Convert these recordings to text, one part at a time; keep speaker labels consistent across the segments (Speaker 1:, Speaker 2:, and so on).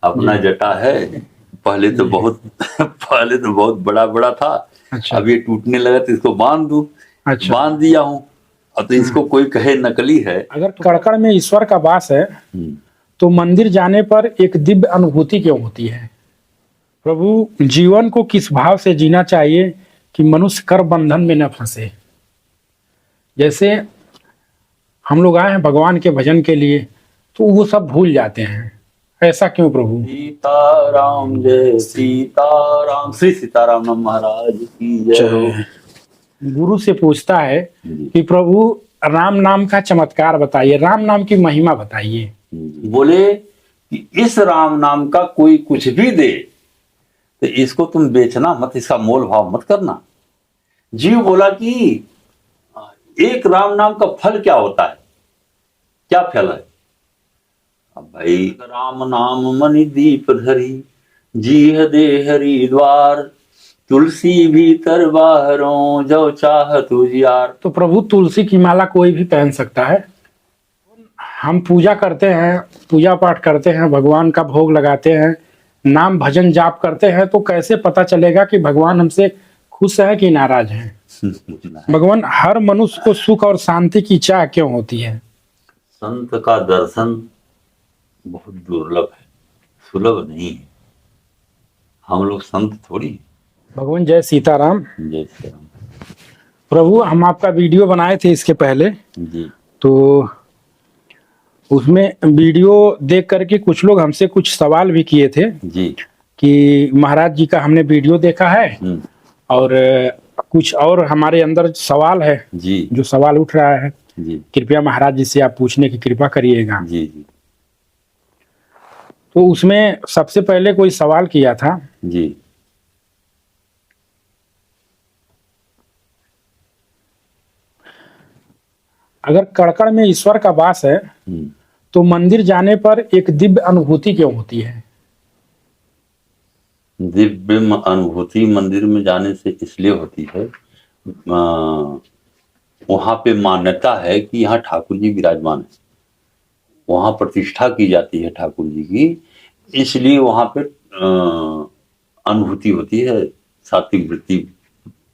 Speaker 1: अपना जटा है, पहले तो बहुत बड़ा बड़ा था।
Speaker 2: अच्छा।
Speaker 1: अब ये टूटने लगा तो इसको बांध दूं।
Speaker 2: अच्छा।
Speaker 1: बांध दिया हूँ। अब तो इसको कोई कहे नकली है।
Speaker 2: अगर कड़कड़ में ईश्वर का वास है तो मंदिर जाने पर एक दिव्य अनुभूति क्यों होती है? प्रभु, जीवन को किस भाव से जीना चाहिए कि मनुष्य कर बंधन में न फंसे? जैसे हम लोग आए हैं भगवान के भजन के लिए, तो वो सब भूल जाते हैं, ऐसा क्यों प्रभु?
Speaker 1: सीताराम जय सीताराम, श्री सीताराम महाराज की जय हो।
Speaker 2: गुरु से पूछता है कि प्रभु राम नाम का चमत्कार बताइए, राम नाम की महिमा बताइए।
Speaker 1: बोले कि इस राम नाम का कोई कुछ भी दे तो इसको तुम बेचना मत, इसका मोल भाव मत करना। जीव बोला कि एक राम नाम का फल क्या होता है, क्या फल है? अब भाई, राम नाम मणि दीप धरी, जीह दे हरि द्वार, तुलसी भीतर बाहरों जो चाह तुझियार।
Speaker 2: तो प्रभु तुलसी की माला कोई भी पहन सकता है। हम पूजा करते हैं, पूजा पाठ करते हैं, भगवान का भोग लगाते हैं, नाम भजन जाप करते हैं, तो कैसे पता चलेगा कि भगवान हमसे खुश है कि नाराज है? भगवान, हर मनुष्य को सुख और शांति की चाह क्यों होती है?
Speaker 1: संत का दर्शन बहुत दुर्लभ है, सुलभ नहीं है। हम लोग संत थोड़ी।
Speaker 2: भगवान जय सीताराम।
Speaker 1: जय सीताराम।
Speaker 2: प्रभु, हम आपका वीडियो बनाए थे इसके पहले
Speaker 1: जी।
Speaker 2: तो उसमें वीडियो देख करके कुछ लोग हमसे कुछ सवाल भी किए थे
Speaker 1: जी
Speaker 2: कि महाराज जी का हमने वीडियो देखा है और कुछ और हमारे अंदर सवाल है
Speaker 1: जी,
Speaker 2: जो सवाल उठ रहा है
Speaker 1: जी,
Speaker 2: कृपया महाराज जी से आप पूछने की कृपा करिएगा।
Speaker 1: जी जी।
Speaker 2: तो उसमें सबसे पहले कोई सवाल किया था
Speaker 1: जी।
Speaker 2: अगर कड़कड़ में ईश्वर का वास है तो मंदिर जाने पर एक दिव्य अनुभूति क्यों होती है?
Speaker 1: दिव्य अनुभूति मंदिर में जाने से इसलिए होती है, वहां पे मान्यता है कि यहाँ ठाकुर जी विराजमान है, वहां प्रतिष्ठा की जाती है ठाकुर जी की, इसलिए वहां पे अनुभूति होती है, सात्विक वृत्ति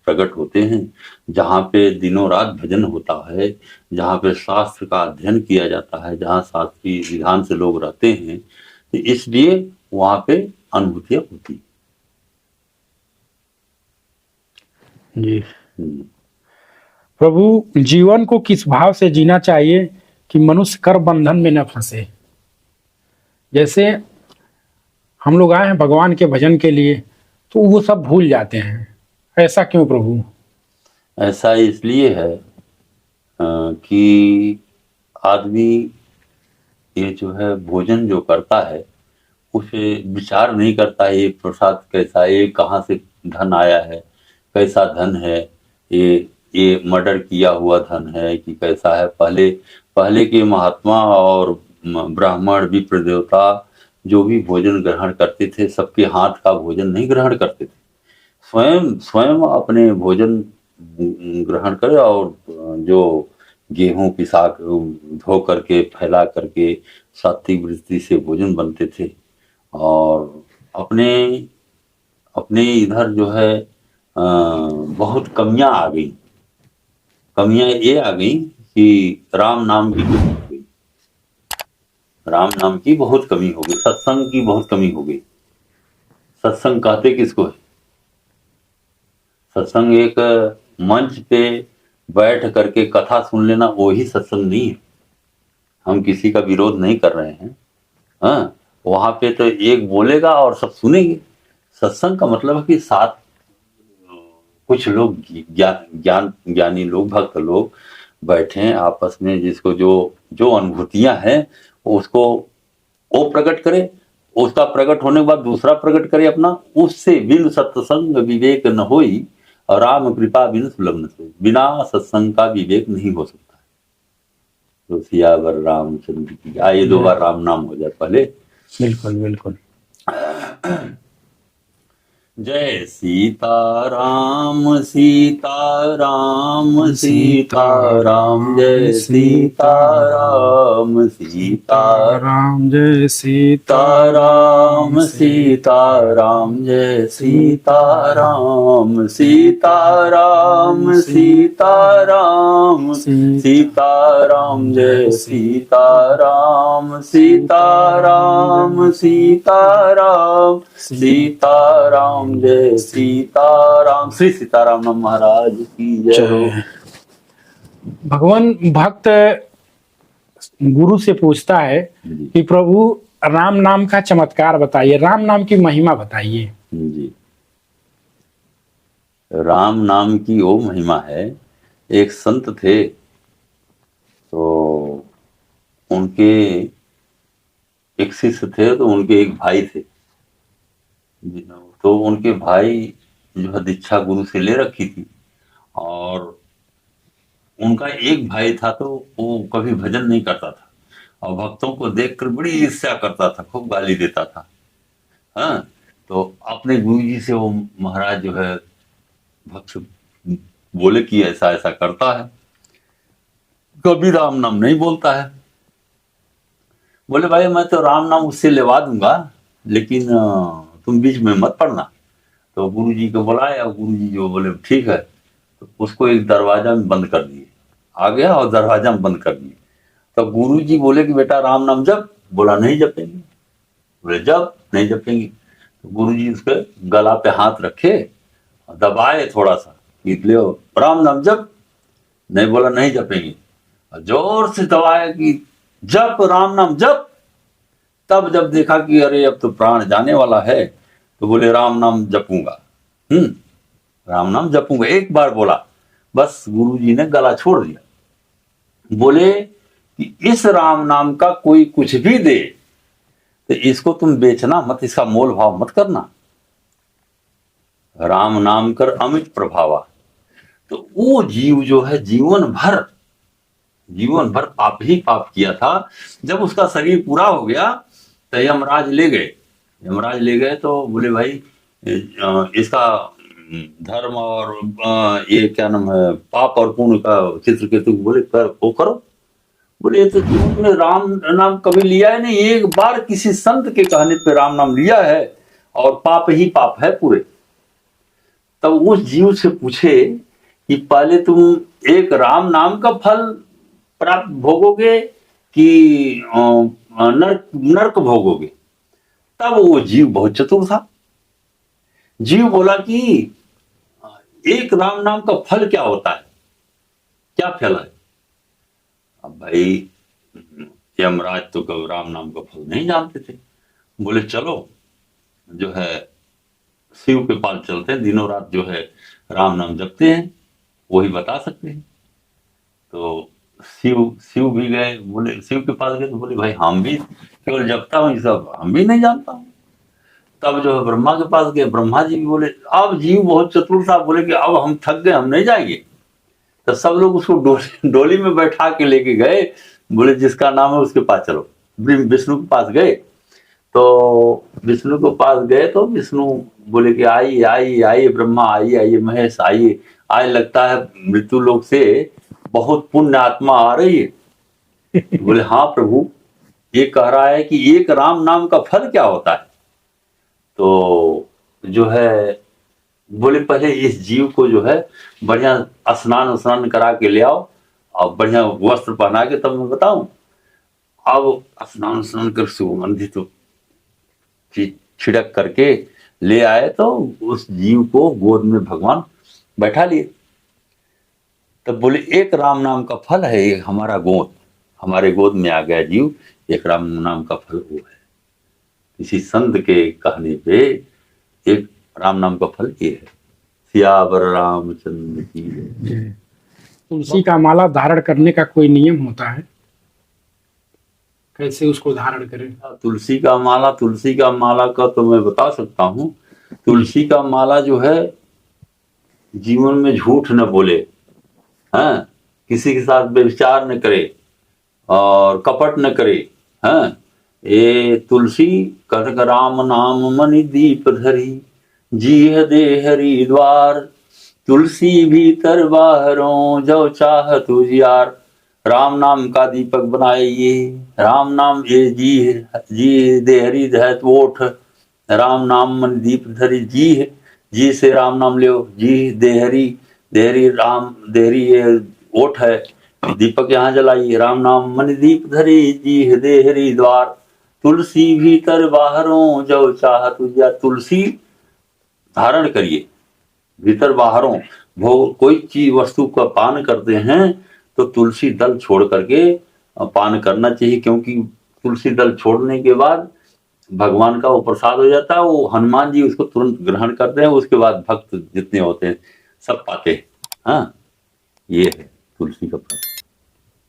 Speaker 1: प्रकट होते हैं। जहाँ पे दिनों रात भजन होता है, जहाँ पे शास्त्र का अध्ययन किया जाता है, जहाँ शास्त्रीय विधान से लोग रहते हैं, तो इसलिए वहां पे अनुभूतियां होती
Speaker 2: जी। प्रभु, जीवन को किस भाव से जीना चाहिए कि मनुष्य कर बंधन में न फंसे? जैसे हम लोग आए हैं भगवान के भजन के लिए, तो वो सब भूल जाते हैं, ऐसा क्यों प्रभु?
Speaker 1: ऐसा इसलिए है कि आदमी ये जो है भोजन जो करता है उसे विचार नहीं करता है, ये प्रसाद कैसा है, ये कहाँ से धन आया है, कैसा धन है, ये मर्डर किया हुआ धन है कि कैसा है। पहले के महात्मा और ब्राह्मण विप्र देवता जो भी भोजन ग्रहण करते थे, सबके हाथ का भोजन नहीं ग्रहण करते थे, स्वयं अपने भोजन ग्रहण करे और जो गेहूं पिसा धो करके फैला करके सात्विक वृत्ति से भोजन बनते थे। और अपने इधर जो है बहुत कमियां आ गई। कमियां ये आ गई कि राम नाम की कमी हो गई, राम नाम की बहुत कमी हो गई, सत्संग की बहुत कमी हो गई। सत्संग कहते किसको है? सत्संग एक मंच पे बैठ करके कथा सुन लेना, वो ही सत्संग नहीं है। हम किसी का विरोध नहीं कर रहे हैं, हाँ, वहां पे तो एक बोलेगा और सब सुनेंगे। सत्संग का मतलब है कि साथ कुछ लोग ज्ञानी लोग, भक्त लोग बैठे आपस में, जिसको जो अनुभूतियां हैं उसको वो प्रकट करे, उसका प्रकट होने के बाद दूसरा प्रकट करे अपना। उससे बिन सत्संग विवेक न होई और राम कृपा बिन सुलभ न सोई। बिना सत्संग का विवेक नहीं हो सकता है। तो सियावर रामचंद्र की। आइए 2 बार राम नाम हो जाए पहले।
Speaker 2: बिल्कुल बिल्कुल।
Speaker 1: जय सीताराम सीताराम सीताराम, जय सीताराम सीताराम,
Speaker 2: जय सीताराम।
Speaker 1: राम सीताराम जय सीताराम सीताराम सीताराम सीताराम जय सीताराम सीताराम सीताराम सीताराम जय सीताराम। श्री सीताराम महाराज की जय हो।
Speaker 2: भगवान भक्त गुरु से पूछता है कि प्रभु राम नाम का चमत्कार बताइए, राम नाम की महिमा बताइए।
Speaker 1: जी, राम नाम की वो महिमा है। एक संत थे, तो उनके एक शिष्य थे, तो उनके एक भाई थे। तो उनके भाई जो है दीक्षा गुरु से ले रखी थी, और उनका एक भाई था तो वो कभी भजन नहीं करता था, और भक्तों को देखकर बड़ी ईर्ष्या करता था, खूब गाली देता था। हाँ, तो अपने गुरु जी से वो महाराज जो है भक्त बोले कि ऐसा ऐसा करता है, कभी राम नाम नहीं बोलता है। बोले भाई मैं तो राम नाम उससे लेवा दूंगा, लेकिन तुम बीच में मत पड़ना। तो गुरु जी को बुलाया, गुरु जी जो बोले ठीक है, तो उसको एक दरवाजा में बंद कर दिए। आ गया और दरवाजा में बंद कर दिए। तो गुरु जी बोले कि बेटा राम नाम जप। बोला नहीं जपेंगे। बोले जब नहीं जपेंगे। तो गुरु जी उसके गला पे हाथ रखे, दबाए थोड़ा सा, ले राम नाम जप। नहीं, बोला नहीं जपेंगे। जोर से दबाया कि जप राम नाम जप। तब जब देखा कि अरे अब तो प्राण जाने वाला है, तो बोले राम नाम जपूंगा। राम नाम जपूंगा। एक बार बोला, बस गुरु जी ने गला छोड़ दिया। बोले कि इस राम नाम का कोई कुछ भी दे तो इसको तुम बेचना मत, इसका मोल भाव मत करना। राम नाम कर अमित प्रभावा। तो वो जीव जो है जीवन भर पाप ही पाप किया था। जब उसका शरीर पूरा हो गया तो यमराज ले गए। तो बोले भाई इसका धर्म और ये क्या नाम है, पाप और पुण्य का चित्रकेतु बोले वो करो। बोले तो तुमने राम नाम कभी लिया है नहीं, एक बार किसी संत के कहने पे राम नाम लिया है और पाप ही पाप है पूरे। तब उस जीव से पूछे कि पहले तुम एक राम नाम का फल प्राप्त भोगोगे कि नरक भोगोगे। तब वो जीव बहुत चतुर था। जीव बोला कि एक राम नाम का फल क्या होता है, क्या फल है। अब भाई यमराज तो कभी राम नाम का फल नहीं जानते थे। बोले चलो जो है शिव के पास चलते हैं, दिनों रात जो है राम नाम जपते हैं, वही बता सकते हैं। तो शिव भी गए। बोले शिव के पास गए तो बोले भाई हम भी केवल जपता हूँ, ये सब हम भी नहीं जानता हूँ। तब जो है ब्रह्मा के पास गए। ब्रह्मा जी भी बोले, अब जीव बहुत चतुर था, बोले कि अब हम थक गए, हम नहीं जाएंगे। तो सब लोग उसको डोली में बैठा के लेके गए। बोले जिसका नाम है उसके पास चलो। विष्णु के पास गए। तो विष्णु के पास गए तो विष्णु बोले कि आइए आइए आइए ब्रह्मा, आइए आइए महेश, आइए। आए लगता है मृत्यु लोक से बहुत पुण्य आत्मा आ रही है। बोले हाँ प्रभु, ये कह रहा है कि एक राम नाम का फल क्या होता है। तो जो है बोले पहले इस जीव को जो है बढ़िया स्नान करा के ले आओ और बढ़िया वस्त्र पहना के तब मैं बताऊं। अब स्नान कर सुगंधित छिड़क करके ले आए तो उस जीव को गोद में भगवान बैठा लिए। तब बोले एक राम नाम का फल है, एक हमारे गोद में आ गया जीव, एक राम नाम का फल वो है। किसी संत के कहने पे एक राम नाम का फल ये है। सियावर रामचंद्र की जय।
Speaker 2: तुलसी का माला धारण करने का कोई नियम होता है, कैसे उसको धारण करें?
Speaker 1: तुलसी का माला का तो मैं बता सकता हूँ। तुलसी का माला जो है जीवन में झूठ न बोले, हाँ, किसी के साथ व्यभिचार न करे और कपट न करे। हाँ, ये तुलसी कनक राम नाम मणि दीप धरी, जीह दे हरि द्वार, तुलसी भीतर बाहरों जो चाह तुझियार। राम नाम का दीपक बनाए ये, राम नाम ये जी दे हरि दहत ओठ, राम नाम मन दीप धरी, जी से राम नाम लियो, जी देहरी, देहरी राम, देहरी ये ओठ है, दीपक यहाँ जलाई, राम नाम मन दीप धरी, जी देहरी द्वार, तुलसी भीतर बाहरों जो चाहत उजिया। तुलसी धारण करिए भीतर बाहरों, वो कोई चीज वस्तु का पान करते हैं तो तुलसी दल छोड़ करके पान करना चाहिए, क्योंकि तुलसी दल छोड़ने के बाद भगवान का वो प्रसाद हो जाता है, वो हनुमान जी उसको तुरंत ग्रहण करते हैं, उसके बाद भक्त जितने होते हैं सब पाते हैं। हाँ, ये है तुलसी का प्रभाव।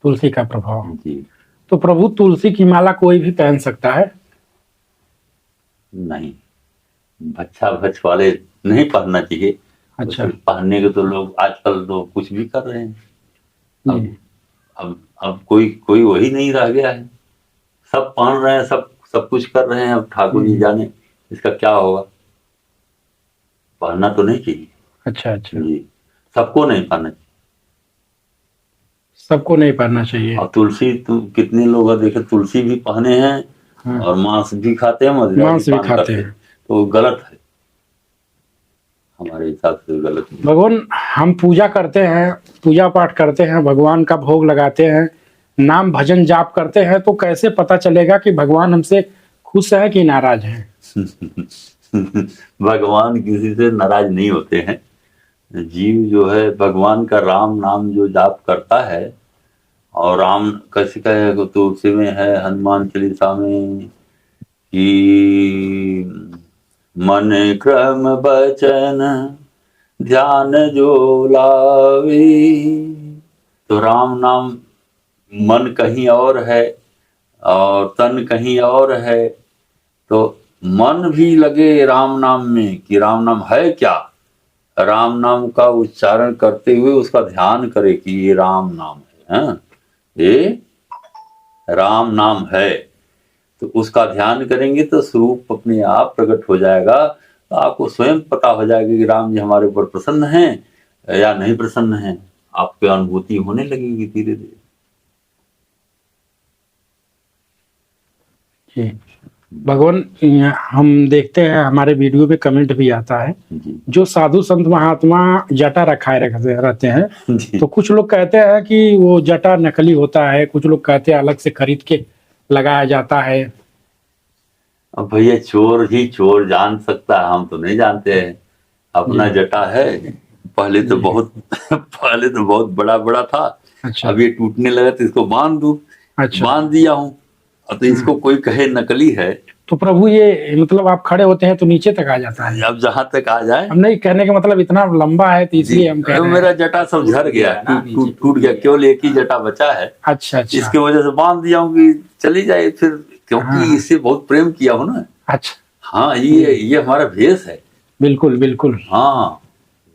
Speaker 2: तुलसी का प्रभाव
Speaker 1: जी
Speaker 2: तो प्रभु तुलसी की माला कोई भी पहन सकता है?
Speaker 1: नहीं, भच्छा भच्छ वाले नहीं पहनना चाहिए।
Speaker 2: अच्छा।
Speaker 1: उसके पहनने के तो लोग आजकल तो कुछ भी कर रहे हैं। अब
Speaker 2: जी।
Speaker 1: अब कोई वही नहीं रह गया है, सब पहन रहे हैं, सब कुछ कर रहे हैं। अब ठाकुर जी जाने इसका क्या होगा, पहनना तो नहीं चाहिए।
Speaker 2: अच्छा अच्छा,
Speaker 1: जी, सबको नहीं पहनना चाहिए।
Speaker 2: सबको नहीं पहनना चाहिए।
Speaker 1: और तुलसी कितने लोग देखे तुलसी भी पहने हैं
Speaker 2: हाँ।
Speaker 1: और मांस भी खाते हैं, मदिरा
Speaker 2: मांस भी
Speaker 1: पान
Speaker 2: खाते
Speaker 1: करते
Speaker 2: हैं।
Speaker 1: हैं, तो गलत है, हमारे हिसाब से गलत है।
Speaker 2: भगवान हम पूजा करते हैं, पूजा पाठ करते हैं, भगवान का भोग लगाते हैं, नाम भजन जाप करते हैं, तो कैसे पता चलेगा कि भगवान हमसे खुश है कि नाराज है?
Speaker 1: भगवान किसी से नाराज नहीं होते हैं। जीव जो है भगवान का राम नाम जो जाप करता है, और राम कैसे कहे तो उसी में है हनुमान चालीसा में कि मन क्रम बचन ध्यान जो लावे। तो राम नाम मन कहीं और है और तन कहीं और है, तो मन भी लगे राम नाम में कि राम नाम है क्या, राम नाम का उच्चारण करते हुए उसका ध्यान करे कि ये राम नाम है। हाँ? ये राम नाम है, तो उसका ध्यान करेंगे तो स्वरूप अपने आप प्रकट हो जाएगा। तो आपको स्वयं पता हो जाएगा कि राम जी हमारे ऊपर प्रसन्न हैं या नहीं प्रसन्न हैं। आपकी अनुभूति होने लगेगी धीरे धीरे।
Speaker 2: जी भगवान, हम देखते हैं हमारे वीडियो में कमेंट भी आता है,
Speaker 1: जी
Speaker 2: जो साधु संत महात्मा जटा रखाए रहते हैं,
Speaker 1: जी।
Speaker 2: तो कुछ लोग कहते हैं कि वो जटा नकली होता है, कुछ लोग कहते हैं अलग से खरीद के लगाया जाता है।
Speaker 1: अब भैया चोर ही चोर जान सकता है, हम तो नहीं जानते हैं। अपना
Speaker 2: जी।
Speaker 1: जटा है, पहले तो बहुत पहले तो बहुत बड़ा बड़ा था।
Speaker 2: अच्छा।
Speaker 1: अब ये टूटने लगा तो इसको बांध दूं।
Speaker 2: अच्छा।
Speaker 1: बांध दिया हूँ। अब तो इसको कोई कहे नकली है,
Speaker 2: तो प्रभु ये मतलब आप खड़े होते हैं तो नीचे तक आ जाता है?
Speaker 1: अब जहां तक आ जाए।
Speaker 2: हम नहीं, कहने का मतलब इतना लंबा है तो इसलिए हम कह रहे हैं।
Speaker 1: मेरा जटा सब झड़ गया, टूट गया, केवल एक ही जटा बचा है।
Speaker 2: अच्छा अच्छा।
Speaker 1: इसके वजह से बांध दिया हूँ कि चली जाए फिर, क्योंकि
Speaker 2: हाँ।
Speaker 1: इससे बहुत प्रेम किया हूँ ना।
Speaker 2: अच्छा।
Speaker 1: हाँ, ये हमारा भेष है।
Speaker 2: बिल्कुल बिल्कुल।
Speaker 1: हाँ,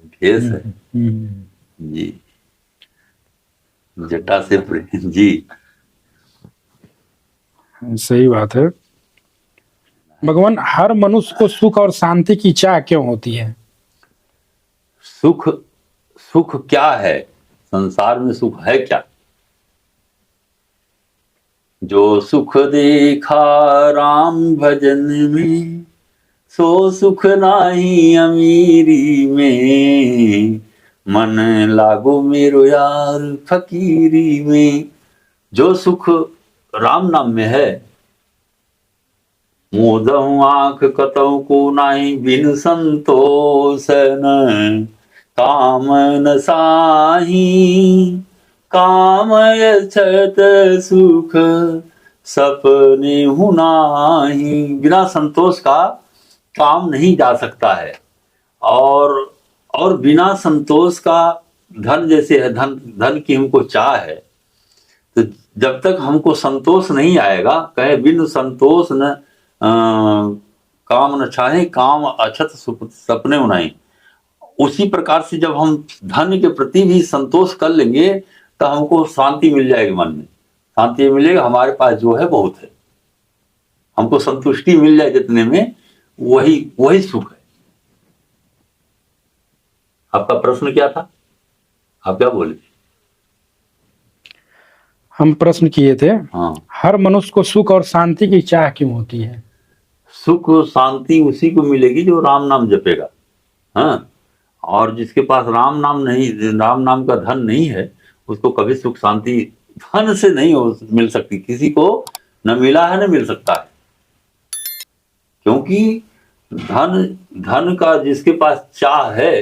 Speaker 1: भेष है
Speaker 2: हम्म।
Speaker 1: जी, जटा से प्रेम जी।
Speaker 2: सही बात है। भगवान, हर मनुष्य को सुख और शांति की चाह क्यों होती है?
Speaker 1: सुख सुख क्या है, संसार में सुख है क्या? जो सुख देखा राम भजन में, सो सुख नाही अमीरी में, मन लागो मेरो यार फकीरी में। जो सुख राम नाम में है, मोदहु आंख कतहु को नाही, बिन संतोष न काम न साही, काम छत सुख सपने हुनाही। बिना संतोष का काम नहीं जा सकता है, और बिना संतोष का धन जैसे है, धन की हमको चाह है, तो जब तक हमको संतोष नहीं आएगा, कहे बिन संतोष न काम न चाहे, काम अछत सपने उनाई। उसी प्रकार से जब हम धन के प्रति भी संतोष कर लेंगे तो हमको शांति मिल जाएगी, मन में शांति मिलेगा। हमारे पास जो है बहुत है, हमको संतुष्टि मिल जाए जितने में, वही सुख है। आपका प्रश्न क्या था, आप क्या बोले?
Speaker 2: हम प्रश्न किए थे,
Speaker 1: हाँ,
Speaker 2: हर मनुष्य को सुख और शांति की चाह क्यों होती है?
Speaker 1: सुख शांति उसी को मिलेगी जो राम नाम जपेगा। हाँ, और जिसके पास राम नाम नहीं, राम नाम का धन नहीं है, उसको कभी सुख शांति धन से नहीं मिल सकती। किसी को न मिला है न मिल सकता है, क्योंकि धन का जिसके पास चाह है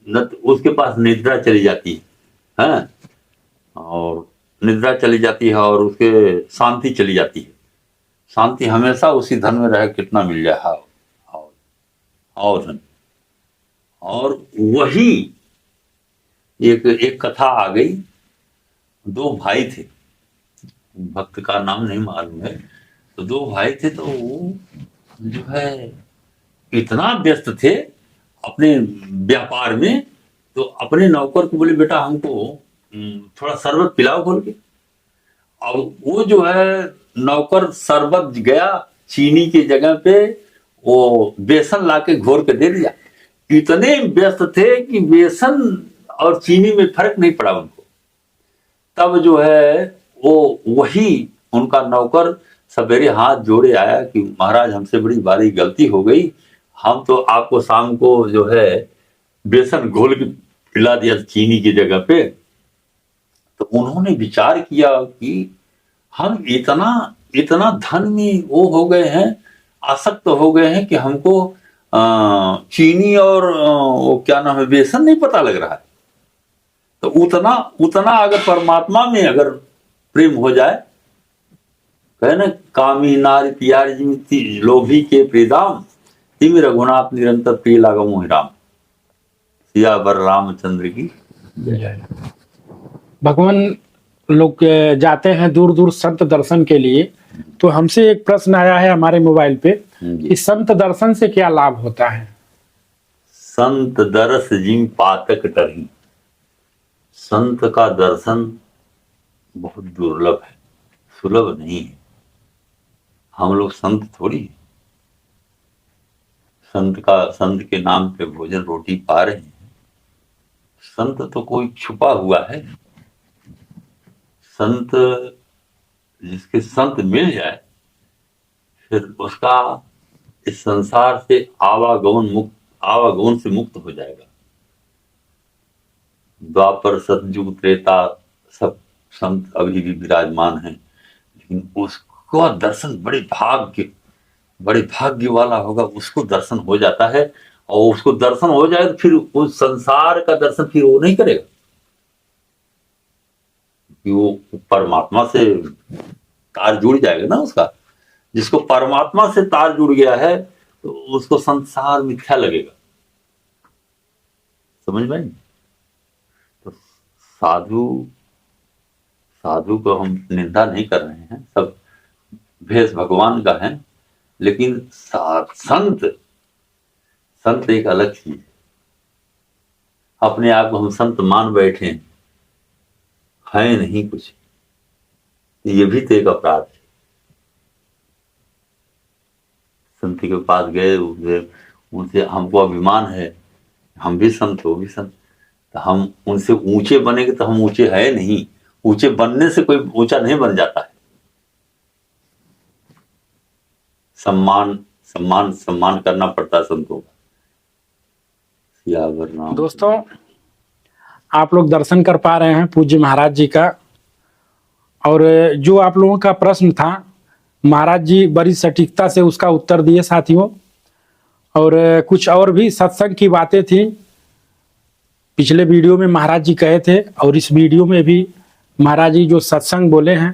Speaker 1: न, उसके पास निद्रा चली जाती है। हाँ, और निद्रा चली जाती है और उसके शांति चली जाती है। शांति हमेशा उसी धन में रहे, कितना मिल जाए और धन। और वही एक कथा आ गई। दो भाई थे, भक्त का नाम नहीं मालूम है। तो दो भाई थे, तो वो जो है इतना व्यस्त थे अपने व्यापार में, तो अपने नौकर को बोले, बेटा हमको थोड़ा शरबत पिलाओ खोल के। अब वो जो है नौकर शरबत गया, चीनी की जगह पे वो बेसन लाके घोर के दे दिया। इतने व्यस्त थे कि बेसन और चीनी में फर्क नहीं पड़ा उनको। तब जो है वो वही उनका नौकर सवेरे हाथ जोड़े आया कि महाराज हमसे बड़ी भारी गलती हो गई, हम तो आपको शाम को जो है बेसन घोल के पिला दिया चीनी की जगह पे। तो उन्होंने विचार किया कि हम इतना धन में वो हो गए हैं, आसक्त हो गए हैं कि हमको चीनी और वो क्या नाम है बेसन नहीं पता लग रहा है। तो उतना अगर परमात्मा में अगर प्रेम हो जाए, कहे ना कामी नारी प्यारी जिमिति लोभी के प्रीदाम, तिम रघुनाथ निरंतर प्रिय लागो मोहि राम। सियावर रामचंद्र की
Speaker 2: जय। भगवान लोग जाते हैं दूर दूर संत दर्शन के लिए, तो हमसे एक प्रश्न आया है हमारे मोबाइल पे कि संत दर्शन से क्या लाभ होता है?
Speaker 1: संत दरस जिम पातक टरही। संत का दर्शन बहुत दुर्लभ है, सुलभ नहीं है। हम लोग संत थोड़ी हैं। संत के नाम पे भोजन रोटी पा रहे हैं। संत तो कोई छुपा हुआ है। संत जिसके संत मिल जाए, फिर उसका इस संसार से आवागमन से मुक्त हो जाएगा। द्वापर सतयुग त्रेता सब संत अभी भी विराजमान हैं, लेकिन उसका दर्शन बड़े भाग्य वाला होगा, उसको दर्शन हो जाता है। और उसको दर्शन हो जाए तो फिर उस संसार का दर्शन फिर वो नहीं करेगा, कि वो परमात्मा से तार जुड़ जाएगा ना उसका। जिसको परमात्मा से तार जुड़ गया है तो उसको संसार मिथ्या लगेगा। समझ में? तो साधु को हम निंदा नहीं कर रहे हैं, सब भेष भगवान का है, लेकिन संत एक अलग चीज है। अपने आप को हम संत मान बैठे हैं नहीं कुछ, ये भी तो एक अपराध है। संत के पास गए, उनसे हमको अभिमान है, हम भी संत हो भी संत, तो हम उनसे ऊंचे बनेंगे तो हम ऊंचे है नहीं। ऊंचे बनने से कोई ऊंचा नहीं बन जाता है। सम्मान करना पड़ता है संतों का।
Speaker 2: दोस्तों, आप लोग दर्शन कर पा रहे हैं पूज्य महाराज जी का। और जो आप लोगों का प्रश्न था, महाराज जी बड़ी सटीकता से उसका उत्तर दिए साथियों। और कुछ और भी सत्संग की बातें थी, पिछले वीडियो में महाराज जी कहे थे, और इस वीडियो में भी महाराज जी जो सत्संग बोले हैं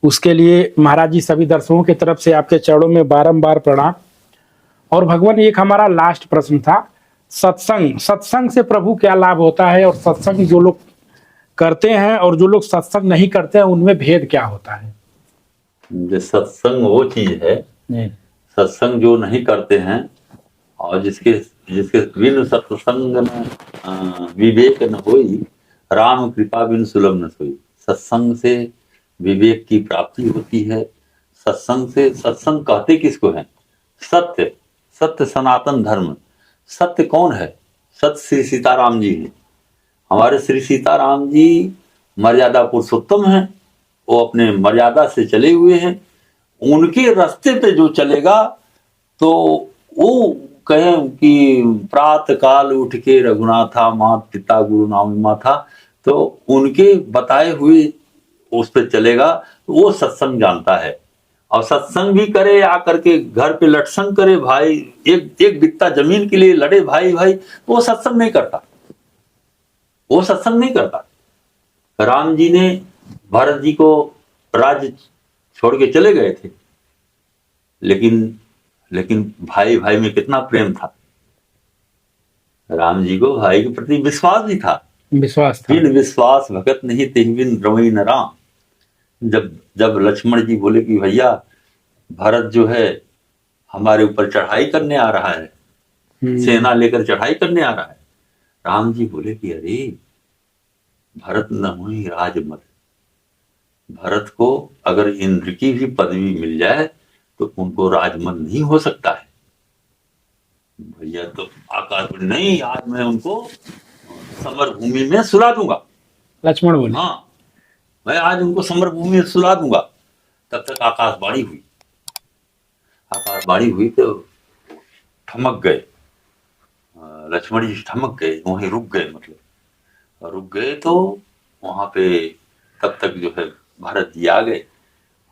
Speaker 2: उसके लिए महाराज जी सभी दर्शकों की तरफ से आपके चरणों में बारंबार प्रणाम। और भगवान, एक हमारा लास्ट प्रश्न था, सत्संग से प्रभु क्या लाभ होता है, और सत्संग जो लोग करते हैं और जो लोग सत्संग नहीं करते हैं उनमें भेद क्या होता है?
Speaker 1: सत्संग वो चीज है, सत्संग जो नहीं करते हैं और जिसके बिन सत्संग न विवेक न होई, राम कृपा बिन सुलभ न सोई। सत्संग से विवेक की प्राप्ति होती है। सत्संग कहते किसको है? सत्य सनातन धर्म। सत्य कौन है? सत्य श्री सीताराम जी हैं। हमारे श्री सीताराम जी मर्यादा पुरुषोत्तम हैं। वो अपने मर्यादा से चले हुए हैं। उनके रास्ते पे जो चलेगा तो वो कहें कि प्रातः काल उठ के रघुनाथा मात पिता गुरु नाम माथा, तो उनके बताए हुए उस पे चलेगा, वो सत्संग जानता है। और सत्संग भी करे, आकर के घर पे लटसंग करे, भाई एक एक बित्ता जमीन के लिए लड़े भाई भाई, वो सत्संग नहीं करता, वो सत्संग नहीं करता। राम जी ने भरत जी को राज्य छोड़ के चले गए थे, लेकिन भाई भाई में कितना प्रेम था। राम जी को भाई के प्रति विश्वास भी था,
Speaker 2: विश्वास था।
Speaker 1: बिन विश्वास भगत नहीं तेहि बिन रवै न राम। जब लक्ष्मण जी बोले कि भैया भरत जो है हमारे ऊपर चढ़ाई करने आ रहा है, सेना लेकर चढ़ाई करने आ रहा है, राम जी बोले कि अरे भरत न हुई राजमत, भरत को अगर इंद्र की भी पदवी मिल जाए तो उनको राजमत नहीं हो सकता है। भैया तो आकाश में नहीं, आज मैं उनको समर भूमि में सुला दूंगा।
Speaker 2: लक्ष्मण बोले
Speaker 1: हाँ, मैं आज उनको समर भूमि में सुला दूंगा। तब तक आकाशवाणी हुई, आकाशवाणी हुई तो ठमक गए, लक्ष्मण जी ठमक गए, वहीं रुक गए, मतलब रुक गए। तो वहां पे तब तक जो है भरत जी आ गए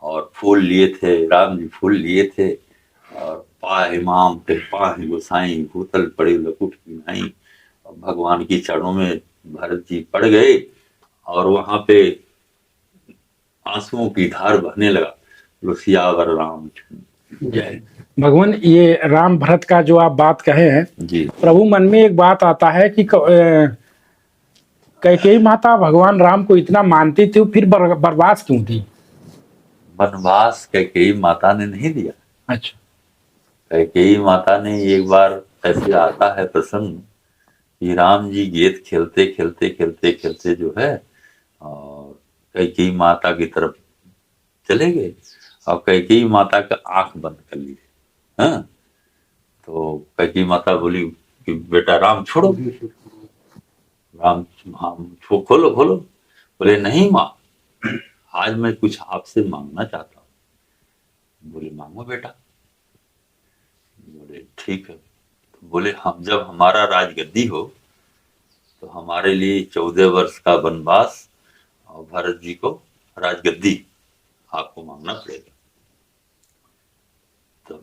Speaker 1: और फूल लिए थे, राम जी फूल लिए थे, और पाहि माम ते पाहि गोसाई भूतल पड़े लकुट की नाई, भगवान की चरणों में भरत जी पड़ गए और वहां पे आंसुओं की धार बहने लगा। सियावर राम जय।
Speaker 2: भगवान, ये राम भरत का जो आप बात कहे हैं
Speaker 1: जी,
Speaker 2: प्रभु, मन में एक बात आता है कि कैकेयी माता भगवान राम को इतना मानती थी, फिर बर्बाद क्यों थी?
Speaker 1: वनवास कैकेयी माता ने नहीं दिया।
Speaker 2: अच्छा।
Speaker 1: कैकेयी माता ने एक बार ऐसे आता है प्रसंग कि राम जी गेंद खेलते खेलते खेलते खेलते जो है और कैकेयी माता की तरफ चले गए और कैकेयी माता का आंख बंद कर ली। हाँ, तो कैकेयी माता बोली कि बेटा राम छोड़ो, राम खोलो खोलो। बोले नहीं माँ, आज मैं कुछ आपसे मांगना चाहता हूँ। बोले मांगो बेटा। बोले ठीक है। तो बोले हम जब हमारा राजगद्दी हो तो हमारे लिए 14 वर्ष का वनवास और भरत जी को राजगद्दी आपको मांगना पड़ेगा। तो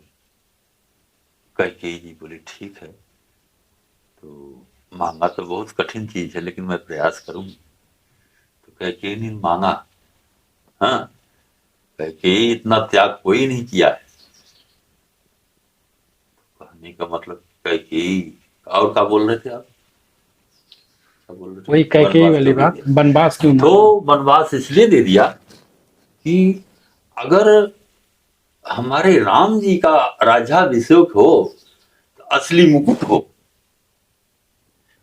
Speaker 1: कैकेयी जी बोले ठीक है, तो मांगा तो बहुत कठिन चीज है लेकिन मैं प्रयास करूंगी। तो कैकेयी ने मांगा। हाँ, कैकेयी इतना त्याग कोई नहीं किया है। कहने का मतलब कैकेयी, और क्या बोल रहे थे आप? क्या बोल रहे थे?
Speaker 2: वही कैकेयी वाली बात, वनवास क्यों?
Speaker 1: तो वनवास इसलिए दे दिया कि अगर हमारे राम जी का राज्याभिषेक हो तो असली मुकुट हो।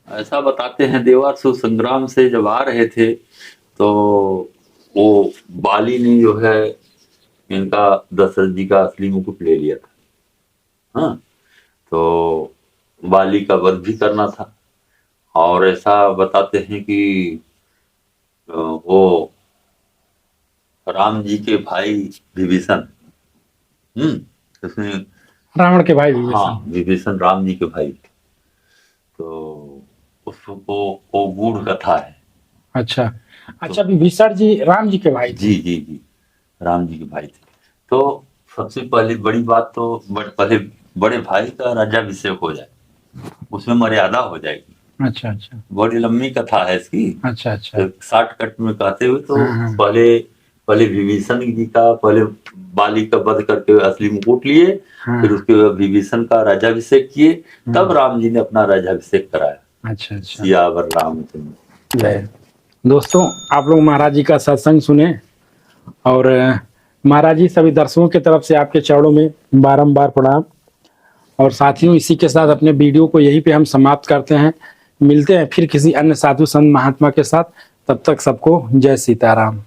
Speaker 1: ऐसा बताते हैं देवासुर संग्राम से जब आ रहे थे तो वो बाली ने जो है इनका दशरथ जी का असली मुकुट ले लिया था। हाँ, तो बाली का वध भी करना था और ऐसा बताते हैं कि वो राम जी के भाई विभीषण, उसमें
Speaker 2: रावण के भाई विभीषण।
Speaker 1: हाँ, विभीषण राम जी के भाई। तो उसको वो गूढ़ कथा है।
Speaker 2: अच्छा अच्छा, विभीषण जी राम जी के भाई थे।
Speaker 1: जी जी जी, राम जी के भाई थे। तो सबसे पहले बड़ी बात तो पहले बड़े भाई का राज्याभिषेक हो जाए, उसमें मर्यादा हो जाएगी।
Speaker 2: अच्छा अच्छा,
Speaker 1: बड़ी लंबी कथा है इसकी।
Speaker 2: अच्छा अच्छा,
Speaker 1: तो शॉर्टकट में कहते हुए तो
Speaker 2: हाँ।
Speaker 1: पहले विभीषण जी का, पहले बाली का वध करके असली मुकुट लिए,
Speaker 2: हाँ।
Speaker 1: फिर उसके बाद विभीषण का राज्याभिषेक किए, तब राम जी ने अपना राज्याभिषेक कराया।
Speaker 2: अच्छा अच्छा,
Speaker 1: सियावर रामचंद्र जय।
Speaker 2: दोस्तों, आप लोग महाराज जी का सत्संग सुने और महाराज जी सभी दर्शकों की तरफ से आपके चरणों में बारंबार प्रणाम। और साथियों, इसी के साथ अपने वीडियो को यहीं पे हम समाप्त करते हैं। मिलते हैं फिर किसी अन्य साधु संत महात्मा के साथ। तब तक सबको जय सीताराम।